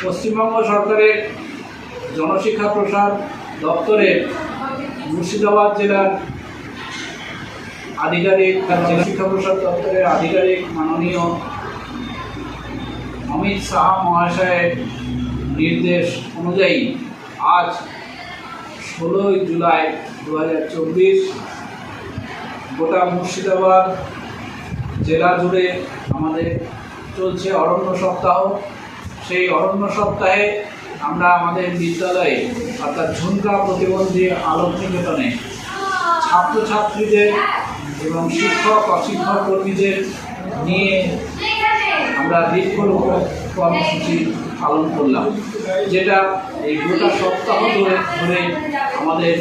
পশ্চিমবঙ্গ সরকারের জনশিক্ষা প্রসার দপ্তরের মুর্শিদাবাদ জেলার আধিকারিক, জেলা শিক্ষা প্রসার দপ্তরের আধিকারিক মাননীয় অমিত সাহা মহাশয়ের নির্দেশ অনুযায়ী আজ 16 জুলাই 2024 গোটা মুর্শিদাবাদ জেলা জুড়ে আমাদের চলছে অরণ্য সপ্তাহ। সেই অরণ্য সপ্তাহে আমরা আমাদের বিদ্যালয়ে অর্থাৎ ঝুনকা প্রতিবন্ধী আলোক নিকেতনে ছাত্রছাত্রীদের এবং শিক্ষক অশিক্ষক কর্মীদের নিয়ে আমরা বৃক্ষরোপণ কর্মসূচি পালন করলাম, যেটা এই গোটা সপ্তাহ ধরে আমাদের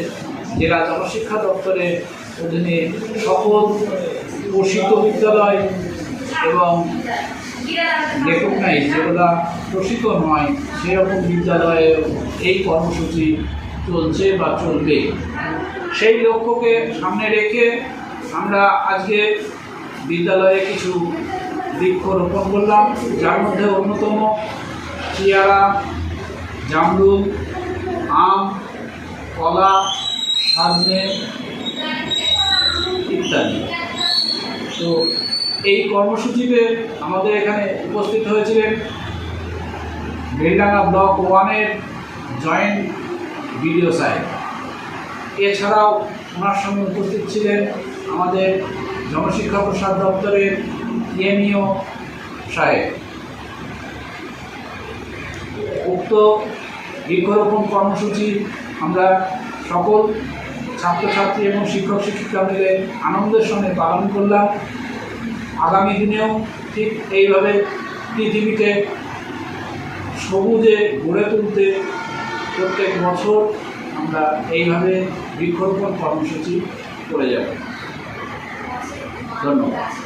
জেলা জনশিক্ষা দপ্তরের অধীনে সকল প্রসিদ্ধ বিদ্যালয় এবং রেকগনাইজ যেগুলো প্রসিদ্ধ নয় সেরকম বিদ্যালয়ে এই কর্মসূচি চলছে বা চলবে। সেই লক্ষ্যকে সামনে রেখে আমরা আজকে বিদ্যালয়ে কিছু বৃক্ষরোপণ করলাম, যার মধ্যে অন্যতম পেয়ারা, জামরুল, আম, কলা, সজনে ইত্যাদি। তো এই কর্মসূচিতে আমাদের এখানে উপস্থিত হয়েছিলেন বেলডাঙ্গা ব্লক 1-এর জয়েন্ট বিডিও সাহেব। এছাড়াও ওনার সঙ্গে উপস্থিত ছিলেন আমাদের জনশিক্ষা প্রসার দপ্তরের এমইও সাহেব। উক্ত বৃক্ষরোপণ কর্মসূচি আমরা সকল ছাত্রছাত্রী এবং শিক্ষক শিক্ষিকা মিলে আনন্দের সঙ্গে পালন করলাম। আগামী দিনেও ঠিক এইভাবে পৃথিবীকে সবুজে গড়ে তুলতে প্রত্যেক বছর আমরা এইভাবে বৃক্ষরোপণ কর্মসূচি করে যাব। ধন্যবাদ।